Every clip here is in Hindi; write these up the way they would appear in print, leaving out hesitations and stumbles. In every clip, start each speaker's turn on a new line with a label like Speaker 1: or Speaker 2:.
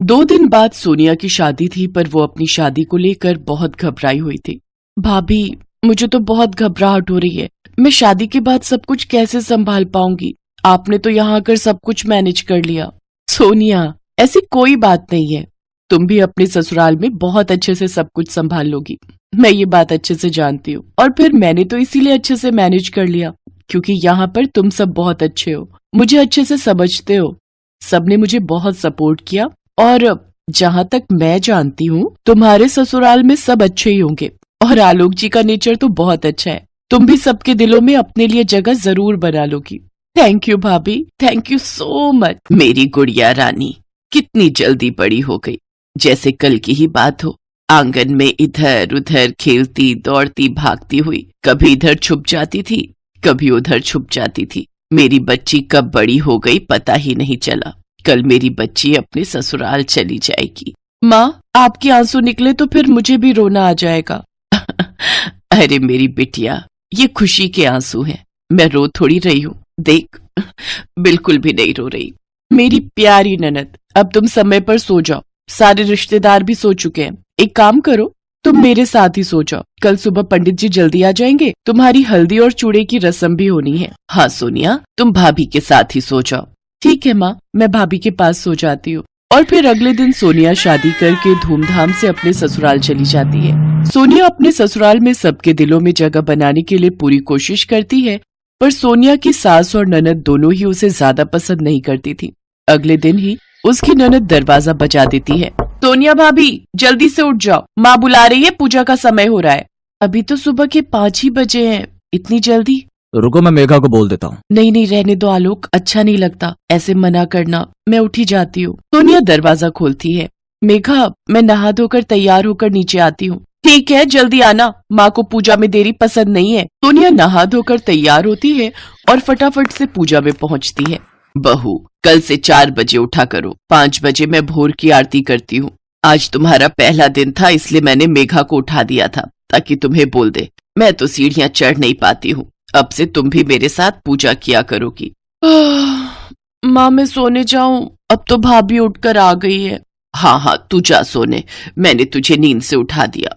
Speaker 1: 2 दिन बाद सोनिया की शादी थी, पर वो अपनी शादी को लेकर बहुत घबराई हुई थी। भाभी, मुझे तो बहुत घबराहट हो रही है। मैं शादी के बाद सब कुछ कैसे संभाल पाऊंगी? आपने तो यहाँ आकर सब कुछ मैनेज कर लिया। सोनिया, ऐसी कोई बात नहीं है। तुम भी अपने ससुराल में बहुत अच्छे से सब कुछ संभाल लोगी। मैं ये बात अच्छे से जानती हूँ, और फिर मैंने तो इसीलिए अच्छे से मैनेज कर लिया क्योंकि यहाँ पर तुम सब बहुत अच्छे हो, मुझे अच्छे से समझते हो। सबने मुझे बहुत सपोर्ट किया, और जहाँ तक मैं जानती हूँ तुम्हारे ससुराल में सब अच्छे ही होंगे। और आलोक जी का नेचर तो बहुत अच्छा है। तुम भी सबके दिलों में अपने लिए जगह जरूर बना लोगी। थैंक यू भाभी, थैंक यू सो मच। मेरी गुड़िया रानी कितनी जल्दी बड़ी हो गई, जैसे कल की ही बात हो। आंगन में इधर उधर खेलती दौड़ती भागती हुई, कभी इधर छुप जाती थी, कभी उधर छुप जाती थी। मेरी बच्ची कब बड़ी हो गई पता ही नहीं चला। कल मेरी बच्ची अपने ससुराल चली जाएगी। माँ, आपके आंसू निकले तो फिर मुझे भी रोना आ जाएगा। अरे मेरी बिटिया, ये खुशी के आंसू हैं। मैं रो थोड़ी रही हूँ, देख। बिल्कुल भी नहीं रो रही। मेरी प्यारी ननद, अब तुम समय पर सो जाओ। सारे रिश्तेदार भी सो चुके हैं। एक काम करो, तुम मेरे साथ ही सो जाओ। कल सुबह पंडित जी जल्दी आ जाएंगे। तुम्हारी हल्दी और चूड़े की रस्म भी होनी है। हाँ सोनिया, तुम भाभी के साथ ही सो जाओ। ठीक है माँ, मैं भाभी के पास सो जाती हूँ। और फिर अगले दिन सोनिया शादी करके धूमधाम से अपने ससुराल चली जाती है। सोनिया अपने ससुराल में सबके दिलों में जगह बनाने के लिए पूरी कोशिश करती है, पर सोनिया की सास और ननद दोनों ही उसे ज्यादा पसंद नहीं करती थी। अगले दिन ही उसकी ननद दरवाजा बजा देती है। सोनिया भाभी, जल्दी से उठ जाओ, माँ बुला रही है, पूजा का समय हो रहा है। अभी तो सुबह के 5 ही बजे हैं, इतनी जल्दी?
Speaker 2: रुको, मैं मेघा को बोल देता हूँ।
Speaker 1: नहीं नहीं, रहने दो आलोक, अच्छा नहीं लगता ऐसे मना करना। मैं उठी जाती हूँ। सोनिया दरवाजा खोलती है। मेघा, मैं नहा धोकर तैयार होकर नीचे आती हूँ। ठीक है, जल्दी आना, माँ को पूजा में देरी पसंद नहीं है। सोनिया नहा धोकर तैयार होती है और फटाफट से पूजा में पहुँचती है। बहू, कल से 4 बजे उठा करो। 5 बजे मैं भोर की आरती करती हूँ। आज तुम्हारा पहला दिन था, इसलिए मैंने मेघा को उठा दिया था ताकि तुम्हें बोल दे। मैं तो सीढ़ियाँ चढ़ नहीं पाती हूँ। अब से तुम भी मेरे साथ पूजा किया करोगी। माँ, मैं सोने जाऊं? अब तो भाभी उठकर आ गई है। हाँ हाँ, तू जा सोने, मैंने तुझे नींद से उठा दिया।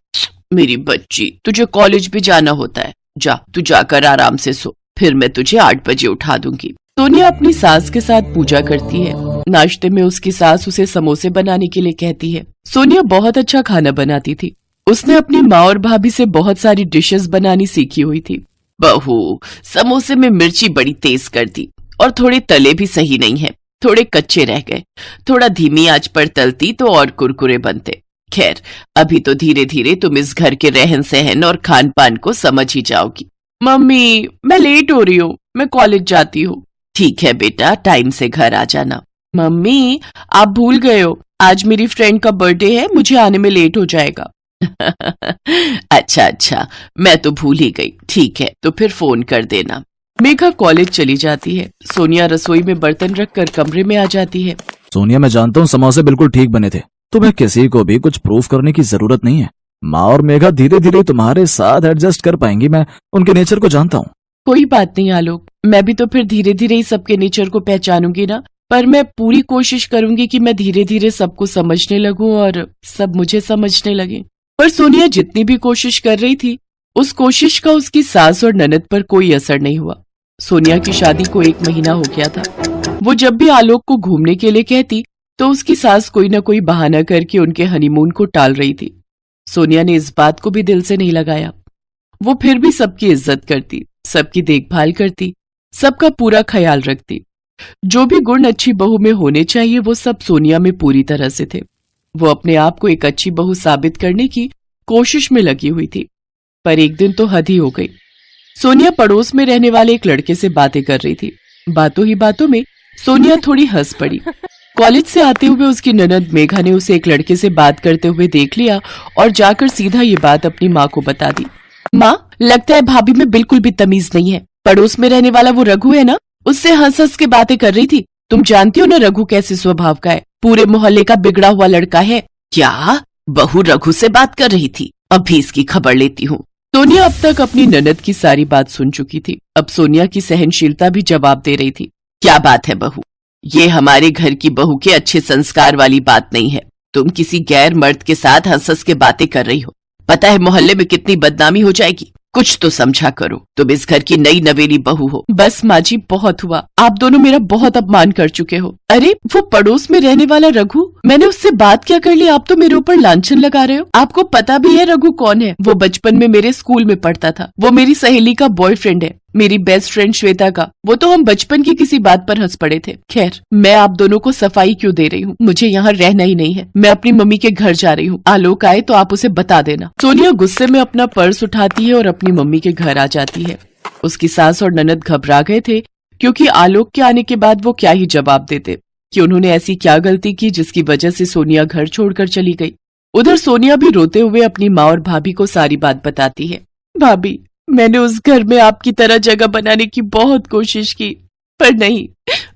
Speaker 1: मेरी बच्ची, तुझे कॉलेज भी जाना होता है। जा, तू जाकर आराम से सो, फिर मैं तुझे 8 बजे उठा दूंगी। सोनिया अपनी सास के साथ पूजा करती है। नाश्ते में उसकी सास उसे समोसे बनाने के लिए कहती है। सोनिया बहुत अच्छा खाना बनाती थी। उसने अपनी माँ और भाभी से बहुत सारी डिशेस बनानी सीखी हुई थी। बहू, समोसे में मिर्ची बड़ी तेज कर दी, और थोड़े तले भी सही नहीं है, थोड़े कच्चे रह गए। थोड़ा धीमी आंच पर तलती तो और कुरकुरे बनते। खैर, अभी तो धीरे धीरे तुम इस घर के रहन सहन और खान पान को समझ ही जाओगी। मम्मी, मैं लेट हो रही हूँ, मैं कॉलेज जाती हूँ। ठीक है बेटा, टाइम से घर आ जाना। मम्मी, आप भूल गए हो, आज मेरी फ्रेंड का बर्थडे है, मुझे आने में लेट हो जाएगा। अच्छा अच्छा, मैं तो भूल ही गई। ठीक है, तो फिर फोन कर देना। मेघा कॉलेज चली जाती है। सोनिया रसोई में बर्तन रखकर कमरे में आ जाती है।
Speaker 2: सोनिया, मैं जानता हूँ समोसे बिल्कुल ठीक बने थे। तुम्हें किसी को भी कुछ प्रूफ करने की जरूरत नहीं है। माँ और मेघा धीरे धीरे तुम्हारे साथ एडजस्ट कर पाएंगी। मैं उनके नेचर को जानता हूँ।
Speaker 1: कोई बात नहीं आलोक, मैं भी तो फिर धीरे धीरे ही सबके नेचर को पहचानूंगी ना। पर मैं पूरी कोशिश करूंगी कि मैं धीरे धीरे सबको समझने लगूं और सब मुझे समझने लगे। पर सोनिया जितनी भी कोशिश कर रही थी, उस कोशिश का उसकी सास और ननद पर कोई असर नहीं हुआ। सोनिया की शादी को 1 महीना हो गया था। वो जब भी आलोक को घूमने के लिए कहती, तो उसकी सास कोई न कोई बहाना करके उनके हनीमून को टाल रही थी। सोनिया ने इस बात को भी दिल से नहीं लगाया। वो फिर भी सबकी इज्जत करती, सबकी देखभाल करती, सबका पूरा ख्याल रखती। जो भी गुण अच्छी बहू में होने चाहिए, वो सब सोनिया में पूरी तरह से थे। वो अपने आप को एक अच्छी बहू साबित करने की कोशिश में लगी हुई थी। पर एक दिन तो हद ही हो गई। सोनिया पड़ोस में रहने वाले एक लड़के से बातें कर रही थी। बातों ही बातों में सोनिया थोड़ी हंस पड़ी। कॉलेज से आते हुए उसकी ननद मेघा ने उसे एक लड़के से बात करते हुए देख लिया और जाकर सीधा ये बात अपनी माँ को बता दी। माँ, लगता है भाभी में बिल्कुल भी तमीज नहीं है। पड़ोस में रहने वाला वो रघु है ना, उससे हंस हंस के बातें कर रही थी। तुम जानती हो ना रघु कैसे स्वभाव का है, पूरे मोहल्ले का बिगड़ा हुआ लड़का है। क्या बहू रघु से बात कर रही थी? अभी इसकी खबर लेती हूँ। सोनिया अब तक अपनी ननद की सारी बात सुन चुकी थी। अब सोनिया की सहनशीलता भी जवाब दे रही थी। क्या बात है बहू, ये हमारे घर की बहू के अच्छे संस्कार वाली बात नहीं है। तुम किसी गैर मर्द के साथ हंस हंस के बातें कर रही हो। पता है मोहल्ले में कितनी बदनामी हो जाएगी। कुछ तो समझा करो, तुम इस घर की नई नवेली बहू हो। बस माँ जी, बहुत हुआ। आप दोनों मेरा बहुत अपमान कर चुके हो। अरे वो पड़ोस में रहने वाला रघु, मैंने उससे बात क्या कर ली, आप तो मेरे ऊपर लांछन लगा रहे हो। आपको पता भी है रघु कौन है? वो बचपन में मेरे स्कूल में पढ़ता था। वो मेरी सहेली का बॉयफ्रेंड है, मेरी बेस्ट फ्रेंड श्वेता का। वो तो हम बचपन की किसी बात पर हंस पड़े थे। खैर, मैं आप दोनों को सफाई क्यों दे रही हूँ, मुझे यहाँ रहना ही नहीं है। मैं अपनी मम्मी के घर जा रही हूँ। आलोक आए तो आप उसे बता देना। सोनिया गुस्से में अपना पर्स उठाती है और अपनी मम्मी के घर आ जाती है। उसकी सास और ननद घबरा गए थे, क्योंकि आलोक के आने के बाद वो क्या ही जवाब देते कि उन्होंने ऐसी क्या गलती की जिसकी वजह से सोनिया घर छोड़कर चली गई। उधर सोनिया भी रोते हुए अपनी माँ और भाभी को सारी बात बताती है। भाभी, मैंने उस घर में आपकी तरह जगह बनाने की बहुत कोशिश की, पर नहीं।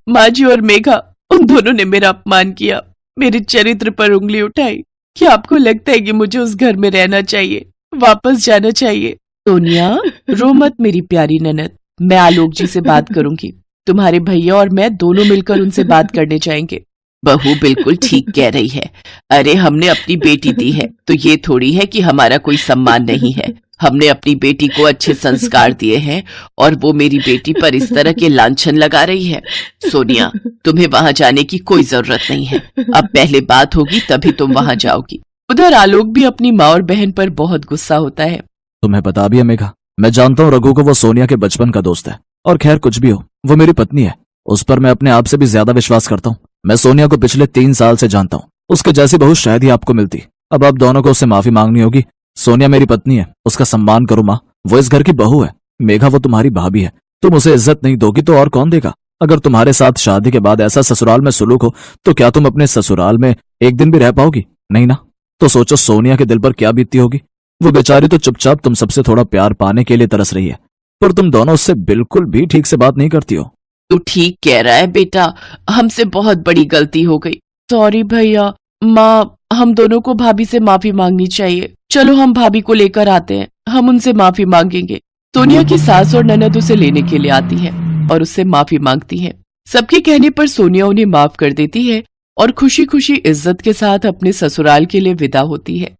Speaker 1: माँ जी और मेघा, उन दोनों ने मेरा अपमान किया, मेरे चरित्र पर उंगली उठाई। क्या आपको लगता है कि मुझे उस घर में रहना चाहिए, वापस जाना चाहिए? सोनिया, रो मत मेरी प्यारी ननद। मैं आलोक जी से बात करूंगी। तुम्हारे भैया और मैं दोनों मिलकर उनसे बात करने जाएंगे। बहू बिल्कुल ठीक कह रही है। अरे हमने अपनी बेटी दी है तो ये थोड़ी है कि हमारा कोई सम्मान नहीं है। हमने अपनी बेटी को अच्छे संस्कार दिए हैं और वो मेरी बेटी पर इस तरह के लांछन लगा रही है। सोनिया, तुम्हें वहां जाने की कोई जरूरत नहीं है। अब पहले बात होगी तभी तुम वहां जाओगी। उधर आलोक भी अपनी माँ और बहन पर बहुत गुस्सा होता है।
Speaker 2: तुम्हें पता भी है मेघा, मैं जानता हूँ रघु को वो सोनिया के बचपन का दोस्त है, और खैर कुछ भी हो, वो मेरी पत्नी है। उस पर मैं अपने आप से भी ज्यादा विश्वास करता हूँ। मैं सोनिया को पिछले 3 साल से जानता हूँ। उसके जैसी बहू शायद ही आपको मिलती। अब आप दोनों को उससे माफी मांगनी होगी। सोनिया मेरी पत्नी है, उसका सम्मान करो माँ। वो इस घर की बहू है। मेघा, वो तुम्हारी भाभी है। तुम उसे इज्जत नहीं दोगी तो और कौन देगा? अगर तुम्हारे साथ शादी के बाद ऐसा ससुराल में सुलूक हो तो क्या तुम अपने ससुराल में एक दिन भी रह पाओगी? नहीं ना। तो सोचो सोनिया के दिल पर क्या बीतती होगी। वो बेचारी तो चुपचाप तुम सबसे थोड़ा प्यार पाने के लिए तरस रही है, पर तुम दोनों उससे बिल्कुल भी ठीक से बात नहीं करती हो।
Speaker 1: तू ठीक कह रहा है बेटा, हमसे बहुत बड़ी गलती हो गई। सॉरी भैया। माँ, हम दोनों को भाभी से माफी मांगनी चाहिए। चलो हम भाभी को लेकर आते हैं, हम उनसे माफी मांगेंगे। सोनिया की सास और ननद उसे लेने के लिए आती है और उससे माफी मांगती है। सबके कहने पर सोनिया उन्हें माफ कर देती है और खुशी खुशी इज्जत के साथ अपने ससुराल के लिए विदा होती है।